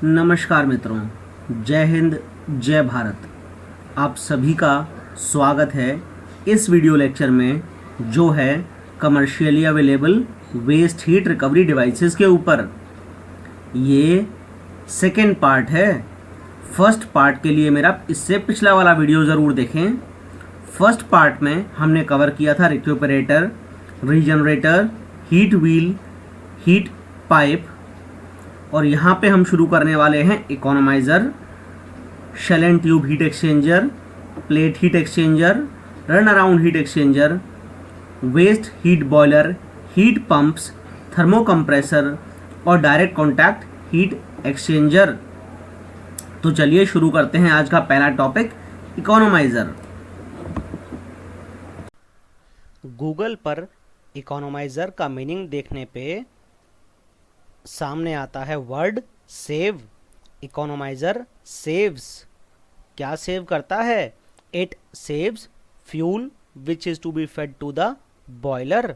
नमस्कार मित्रों, जय हिंद, जय भारत। आप सभी का स्वागत है इस वीडियो लेक्चर में, जो है commercially available waste heat recovery devices के ऊपर। ये सेकेंड पार्ट है। फर्स्ट पार्ट के लिए मेरा इससे पिछला वाला वीडियो ज़रूर देखें। फर्स्ट पार्ट में हमने कवर किया था recuperator, regenerator, heat wheel, heat pipe, और यहाँ पे हम शुरू करने वाले हैं economiser, shell and tube heat exchanger, plate heat exchanger, run around heat exchanger, waste heat boiler, heat pumps, thermocompressor और डायरेक्ट कॉन्टैक्ट हीट एक्सचेंजर। तो चलिए शुरू करते हैं आज का पहला टॉपिक, इकोनोमाइज़र। गूगल पर इकोनोमाइज़र का मीनिंग देखने पे सामने आता है वर्ड सेव। Economizer saves. क्या सेव करता है? It saves fuel which is to be fed to the boiler.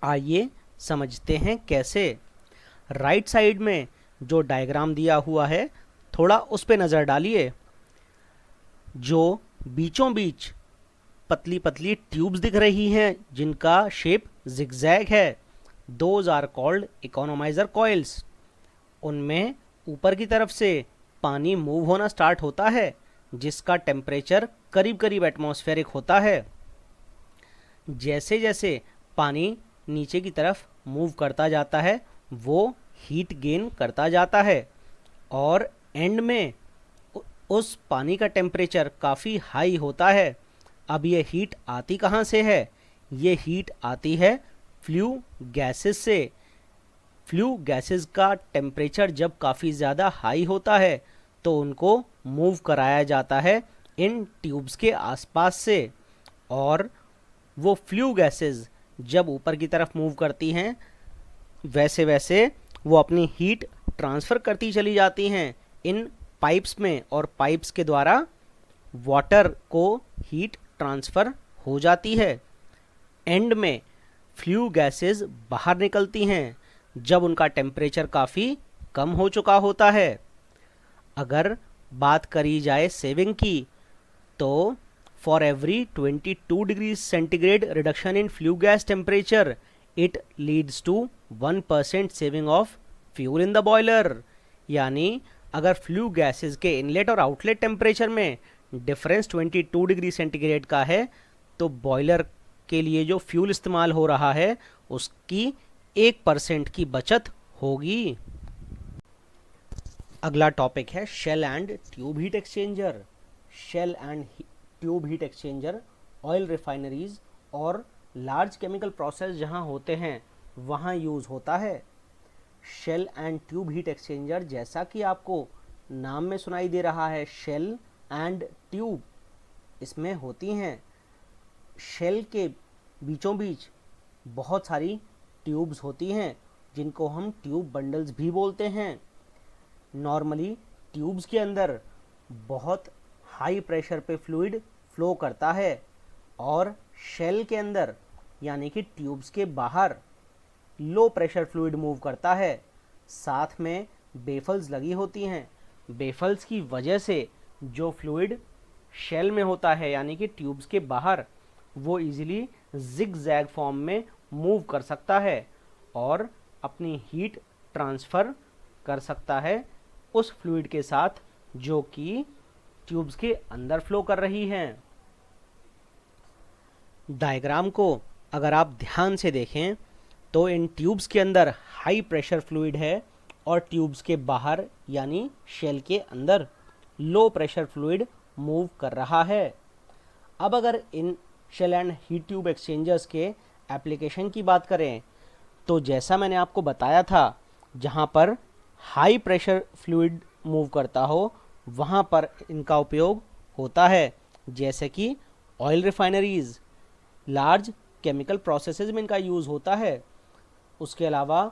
आइए समझते हैं कैसे। राइट साइड में जो डायग्राम दिया हुआ है, थोड़ा उस पे नज़र डालिए। जो बीचों बीच पतली पतली ट्यूब्स दिख रही हैं जिनका शेप जिगजैग है, those are called economizer coils. उनमें ऊपर की तरफ से पानी मूव होना स्टार्ट होता है, जिसका टेम्परेचर करीब करीब एटमॉस्फेरिक होता है। जैसे जैसे पानी नीचे की तरफ मूव करता जाता है, वो हीट गेन करता जाता है और एंड में उस पानी का टेम्परेचर काफ़ी हाई होता है। अब ये हीट आती कहाँ से है? ये हीट आती है फ्लू गैसेस से। फ्लू गैसेस का टेम्परेचर जब काफ़ी ज़्यादा हाई होता है तो उनको मूव कराया जाता है इन ट्यूब्स के आसपास से, और वो फ्लू गैसेस जब ऊपर की तरफ मूव करती हैं, वैसे वैसे वो अपनी हीट ट्रांसफ़र करती चली जाती हैं इन पाइप्स में, और पाइप्स के द्वारा वाटर को हीट ट्रांसफ़र हो जाती है। एंड में फ्लू गैसेस बाहर निकलती हैं जब उनका टेम्परेचर काफ़ी कम हो चुका होता है। अगर बात करी जाए सेविंग की, तो for every 22 degree centigrade reduction in flue gas temperature it leads to 1% saving of fuel in the boiler. यानी अगर फ्लू गैसेस के इनलेट और आउटलेट टेम्परेचर में डिफरेंस 22 डिग्री सेंटीग्रेड का है, तो बॉयलर के लिए जो फ्यूल इस्तेमाल हो रहा है उसकी 1% की बचत होगी। अगला टॉपिक है shell and tube heat exchanger. Shell and tube heat exchanger oil refineries और लार्ज केमिकल प्रोसेस जहां होते हैं वहां यूज़ होता है। Shell and tube heat exchanger, जैसा कि आपको नाम में सुनाई दे रहा है, शेल एंड ट्यूब इसमें होती हैं। शेल के बीचों बीच बहुत सारी ट्यूब्स होती हैं जिनको हम ट्यूब बंडल्स भी बोलते हैं। नॉर्मली ट्यूब्स के अंदर बहुत हाई प्रेशर पे फ्लूइड फ्लो करता है, और शेल के अंदर यानी कि ट्यूब्स के बाहर लो प्रेशर फ्लूइड मूव करता है। साथ में बेफल्स लगी होती हैं। बेफल्स की वजह से जो फ्लूइड शेल में होता है यानी कि ट्यूब्स के बाहर, वो इजीली जिग जैग फॉर्म में मूव कर सकता है और अपनी हीट ट्रांसफ़र कर सकता है उस फ्लूइड के साथ जो कि ट्यूब्स के अंदर फ्लो कर रही हैं। डायग्राम को अगर आप ध्यान से देखें तो इन ट्यूब्स के अंदर हाई प्रेशर फ्लूइड है और ट्यूब्स के बाहर यानी शेल के अंदर लो प्रेशर फ्लूइड मूव कर रहा है। अब अगर इन shell and heat tube exchangers के एप्लीकेशन की बात करें, तो जैसा मैंने आपको बताया था, जहाँ पर हाई प्रेशर फ्लूइड मूव करता हो वहाँ पर इनका उपयोग होता है, जैसे कि oil refineries, large chemical processes में इनका यूज़ होता है। उसके अलावा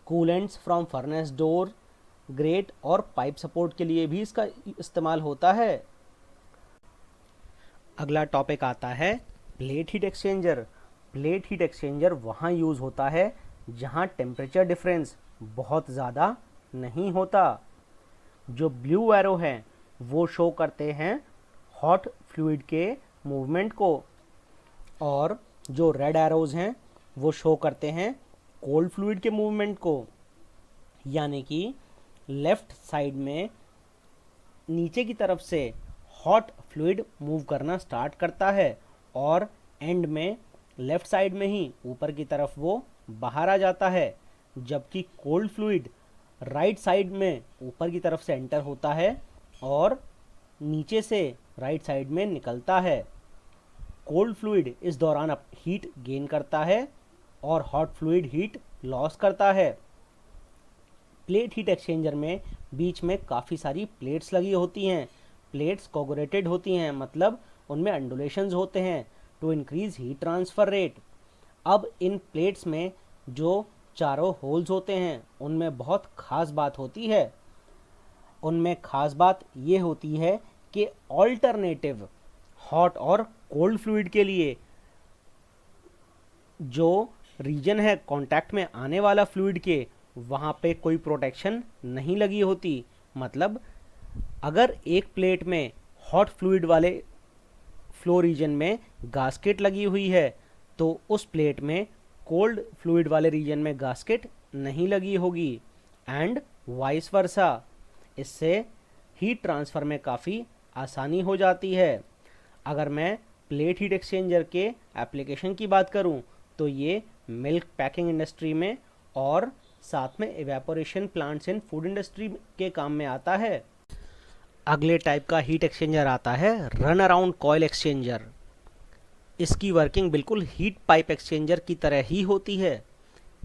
coolants from furnace door, great और पाइप सपोर्ट के लिए भी इसका इस्तेमाल होता है। अगला टॉपिक आता है plate heat exchanger. Plate heat exchanger वहाँ यूज़ होता है जहाँ टेम्परेचर डिफरेंस बहुत ज़्यादा नहीं होता। जो ब्लू एरो हैं वो शो करते हैं हॉट फ्लूइड के मूवमेंट को, और जो रेड एरोज हैं वो शो करते हैं कोल्ड फ्लूइड के मूवमेंट को। यानी कि लेफ्ट साइड में नीचे की तरफ से हॉट फ्लूइड मूव करना स्टार्ट करता है और एंड में लेफ्ट साइड में ही ऊपर की तरफ वो बाहर आ जाता है, जबकि कोल्ड फ्लूइड राइट साइड में ऊपर की तरफ से एंटर होता है और नीचे से राइट साइड में निकलता है। कोल्ड फ्लूइड इस दौरान हीट गेन करता है और हॉट फ्लूइड हीट लॉस करता है। प्लेट हीट एक्सचेंजर में बीच में काफ़ी सारी प्लेट्स लगी होती हैं। प्लेट्स कोगुलेटेड होती हैं, मतलब उनमें अंडुलेशंस होते हैं to increase heat transfer rate. अब इन प्लेट्स में जो चारों होल्स होते हैं उनमें बहुत ख़ास बात होती है। उनमें ख़ास बात ये होती है कि ऑल्टरनेटिव हॉट और कोल्ड फ्लूइड के लिए जो रीजन है कांटेक्ट में आने वाला फ्लूइड के, वहाँ पे कोई प्रोटेक्शन नहीं लगी होती। मतलब अगर एक प्लेट में हॉट फ्लूइड वाले फ्लो रीजन में गास्केट लगी हुई है तो उस प्लेट में कोल्ड फ्लूइड वाले रीजन में गास्केट नहीं लगी होगी, एंड वाइस वर्सा। इससे हीट ट्रांसफ़र में काफ़ी आसानी हो जाती है। अगर मैं प्लेट हीट एक्सचेंजर के एप्लीकेशन की बात करूं तो ये मिल्क पैकिंग इंडस्ट्री में और साथ में evaporation plants in food industry के काम में आता है। अगले टाइप का हीट एक्सचेंजर आता है रन अराउंड कॉइल एक्सचेंजर। इसकी वर्किंग बिल्कुल हीट पाइप एक्सचेंजर की तरह ही होती है,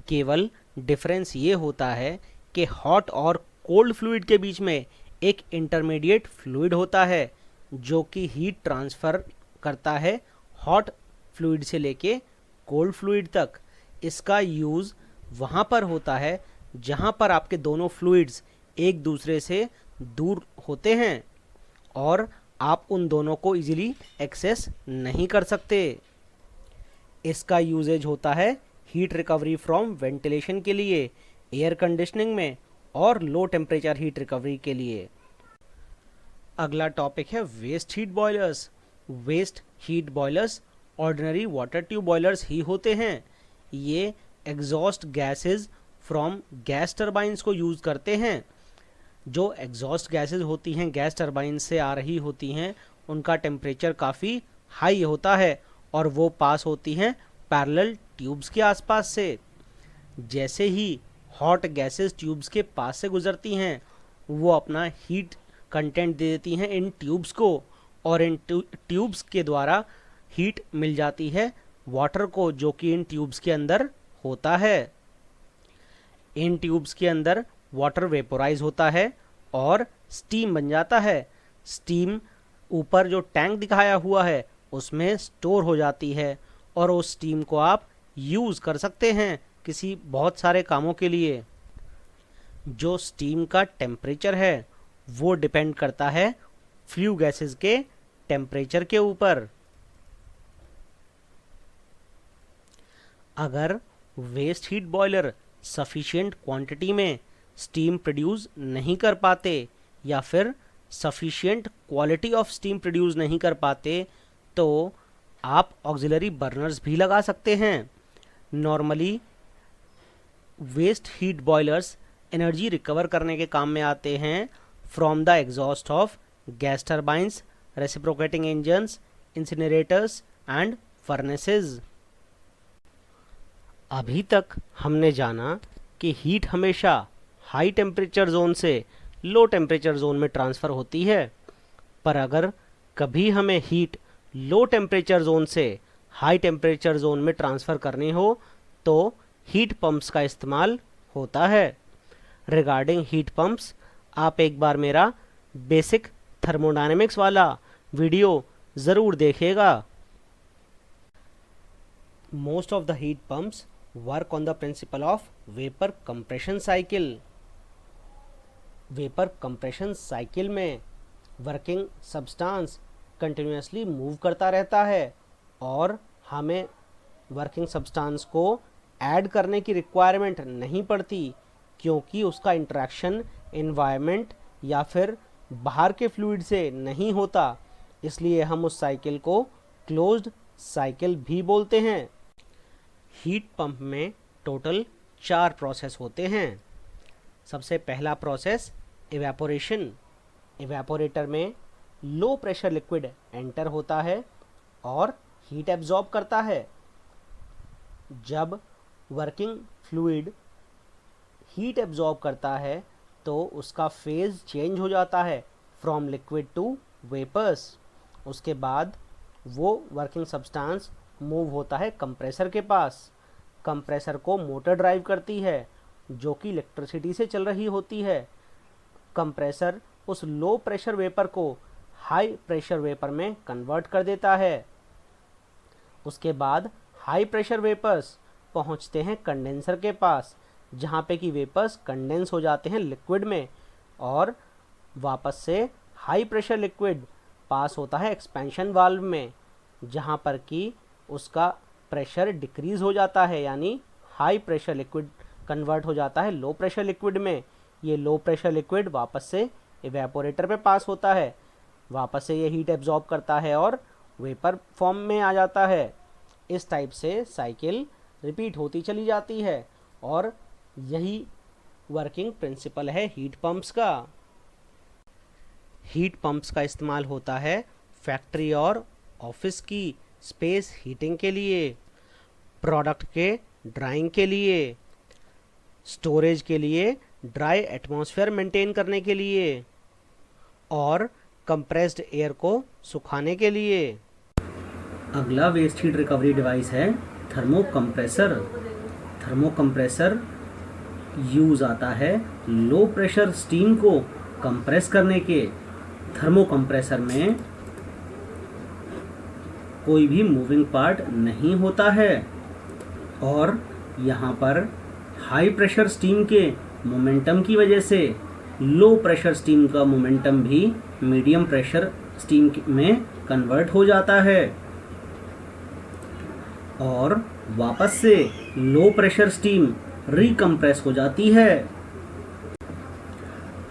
केवल डिफरेंस ये होता है कि हॉट और कोल्ड फ्लूइड के बीच में एक इंटरमीडिएट फ्लूइड होता है जो कि हीट ट्रांसफ़र करता है हॉट फ्लूइड से लेके कोल्ड फ्लूइड तक। इसका यूज़ वहाँ पर होता है जहाँ पर आपके दोनों फ्लूइड्स एक दूसरे से दूर होते हैं और आप उन दोनों को इजीली एक्सेस नहीं कर सकते। इसका यूजेज होता है हीट रिकवरी फ्रॉम वेंटिलेशन के लिए, एयर कंडीशनिंग में और लो टेम्परेचर हीट रिकवरी के लिए। अगला टॉपिक है waste heat boilers. Waste heat boilers ordinary water tube boilers ही होते हैं। ये exhaust gases from gas turbines को यूज़ करते हैं। जो एग्जॉस्ट गैसेस होती हैं गैस टरबाइन से आ रही होती हैं, उनका टेम्परेचर काफ़ी हाई होता है और वो पास होती हैं पैरेलल ट्यूब्स के आसपास से। जैसे ही हॉट गैसेस ट्यूब्स के पास से गुजरती हैं वो अपना हीट कंटेंट दे देती हैं इन ट्यूब्स को, और इन ट्यूब्स के द्वारा हीट मिल जाती है वाटर को जो कि इन ट्यूब्स के अंदर होता है। इन ट्यूब्स के अंदर वाटर वेपोराइज होता है और स्टीम बन जाता है। स्टीम ऊपर जो टैंक दिखाया हुआ है उसमें स्टोर हो जाती है और उस स्टीम को आप यूज़ कर सकते हैं किसी बहुत सारे कामों के लिए। जो स्टीम का टेम्परेचर है वो डिपेंड करता है फ्लू गैसेस के टेम्परेचर के ऊपर। अगर waste heat boiler sufficient quantity में स्टीम प्रोड्यूस नहीं कर पाते या फिर sufficient quality of steam produce नहीं कर पाते तो आप ऑक्सिलरी बर्नर्स भी लगा सकते हैं। Normally waste heat boilers energy recover करने के काम में आते हैं from the exhaust of gas turbines, reciprocating engines, incinerators and furnaces. अभी तक हमने जाना कि हीट हमेशा हाई टेम्परेचर जोन से लो टेम्परेचर जोन में ट्रांसफ़र होती है, पर अगर कभी हमें हीट लो टेम्परेचर जोन से हाई टेम्परेचर जोन में ट्रांसफ़र करनी हो तो हीट पंप्स का इस्तेमाल होता है। रिगार्डिंग हीट पंप्स आप एक बार मेरा बेसिक थर्मोडायनेमिक्स वाला वीडियो ज़रूर देखिएगा। Most of the heat pumps work on the principle of vapour compression cycle. Vapour compression cycle में वर्किंग सब्सटेंस कंटिन्यूसली मूव करता रहता है और हमें वर्किंग सब्सटेंस को ऐड करने की रिक्वायरमेंट नहीं पड़ती। क्योंकि उसका इंटरेक्शन एनवायरनमेंट या फिर बाहर के फ्लूइड से नहीं होता, इसलिए हम उस साइकिल को क्लोज्ड साइकिल भी बोलते हैं। हीट पंप में टोटल 4 प्रोसेस होते हैं। सबसे पहला प्रोसेस इवेपोरेशन। इवेपोरेटर में लो प्रेशर लिक्विड एंटर होता है और हीट एब्जॉर्ब करता है। जब वर्किंग फ्लूइड हीट एब्जॉर्ब करता है तो उसका फेज चेंज हो जाता है फ्रॉम लिक्विड टू वेपर्स। उसके बाद वो वर्किंग सब्सटेंस मूव होता है कंप्रेसर के पास। कंप्रेसर को मोटर ड्राइव करती है जो कि इलेक्ट्रिसिटी से चल रही होती है। कंप्रेसर उस लो प्रेशर वेपर को हाई प्रेशर वेपर में कन्वर्ट कर देता है। उसके बाद हाई प्रेशर वेपर्स पहुंचते हैं कंडेंसर के पास, जहां पे कि वेपर्स कंडेंस हो जाते हैं लिक्विड में, और वापस से हाई प्रेशर लिक्विड पास होता है एक्सपेंशन वाल्व में, जहां पर कि उसका प्रेशर डिक्रीज हो जाता है, यानी हाई प्रेशर लिक्विड कन्वर्ट हो जाता है लो प्रेशर लिक्विड में। ये लो प्रेशर लिक्विड वापस से इवेपोरेटर पे पास होता है, वापस से ये हीट एब्जॉर्ब करता है और वेपर फॉर्म में आ जाता है। इस टाइप से साइकिल रिपीट होती चली जाती है और यही वर्किंग प्रिंसिपल है हीट पंप्स का। हीट पंप्स का इस्तेमाल होता है फैक्ट्री और ऑफिस की स्पेस हीटिंग के लिए, प्रोडक्ट के ड्राइंग के लिए, स्टोरेज के लिए ड्राई एटमॉस्फेयर मेंटेन करने के लिए, और कंप्रेस्ड एयर को सुखाने के लिए। अगला वेस्ट हीट रिकवरी डिवाइस है थर्मोकम्प्रेसर। थर्मोकम्प्रेसर यूज़ आता है लो प्रेशर स्टीम को कंप्रेस करने के। थर्मोकम्प्रेसर में कोई भी मूविंग पार्ट नहीं होता है और यहाँ पर हाई प्रेशर स्टीम के मोमेंटम की वजह से लो प्रेशर स्टीम का मोमेंटम भी मीडियम प्रेशर स्टीम में कन्वर्ट हो जाता है और वापस से लो प्रेशर स्टीम रिकम्प्रेस हो जाती है।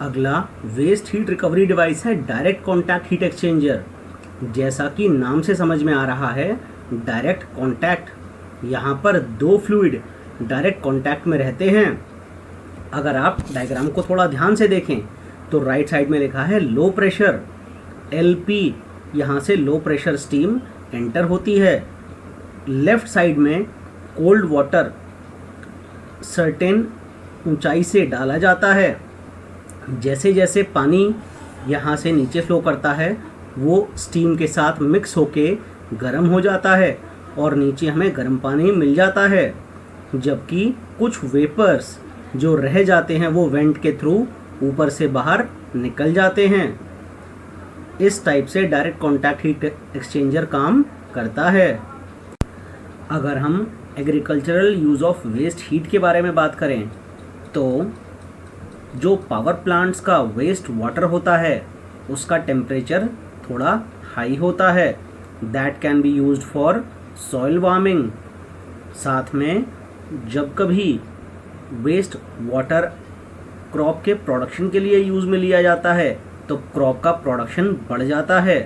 अगला वेस्ट हीट रिकवरी डिवाइस है डायरेक्ट कॉन्टैक्ट हीट एक्सचेंजर। जैसा कि नाम से समझ में आ रहा है, डायरेक्ट कॉन्टैक्ट, यहाँ पर दो फ्लूइड डायरेक्ट कॉन्टैक्ट में रहते हैं। अगर आप डायग्राम को थोड़ा ध्यान से देखें तो राइट साइड में लिखा है लो प्रेशर LP, यहाँ से लो प्रेशर स्टीम एंटर होती है। लेफ्ट साइड में कोल्ड वाटर सर्टेन ऊंचाई से डाला जाता है। जैसे जैसे पानी यहाँ से नीचे फ्लो करता है वो स्टीम के साथ मिक्स होके गर्म हो जाता है और नीचे हमें गर्म पानी मिल जाता है, जबकि कुछ वेपर्स जो रह जाते हैं वो वेंट के थ्रू ऊपर से बाहर निकल जाते हैं। इस टाइप से डायरेक्ट कॉन्टैक्ट हीट एक्सचेंजर काम करता है। अगर हम agricultural use of waste heat के बारे में बात करें तो जो पावर प्लांट्स का वेस्ट वाटर होता है उसका टेम्परेचर थोड़ा हाई होता है। That can be used for soil warming. साथ में जब कभी वेस्ट वाटर क्रॉप के प्रोडक्शन के लिए यूज़ में लिया जाता है तो क्रॉप का प्रोडक्शन बढ़ जाता है।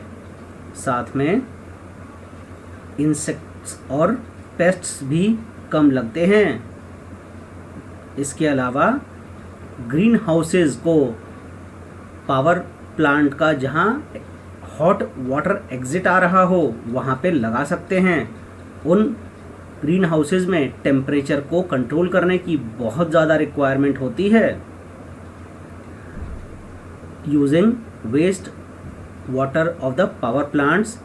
साथ में इंसेक्ट्स और पेस्ट्स भी कम लगते हैं। इसके अलावा ग्रीन हाउसेज को पावर प्लांट का जहाँ हॉट वाटर एग्जिट आ रहा हो वहाँ पे लगा सकते हैं। उन ग्रीन हाउसेज में टेम्परेचर को कंट्रोल करने की बहुत ज़्यादा रिक्वायरमेंट होती है। Using waste water of the power plants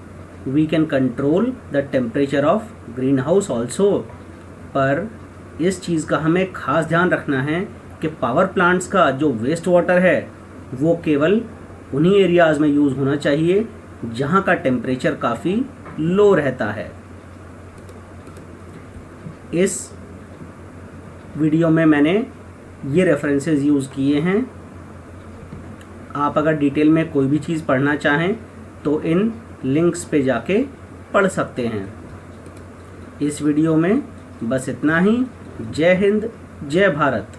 we can control the temperature of green house also. पर इस चीज़ का हमें खास ध्यान रखना है कि पावर प्लांट्स का जो वेस्ट वाटर है वो केवल उन्हीं एरियाज़ में यूज़ होना चाहिए जहाँ का टेम्परेचर काफ़ी लो रहता है। इस वीडियो में मैंने ये रेफरेंसेस यूज़ किए हैं। आप अगर डिटेल में कोई भी चीज़ पढ़ना चाहें तो इन लिंक्स पे जाके पढ़ सकते हैं। इस वीडियो में बस इतना ही। जय हिंद, जय भारत।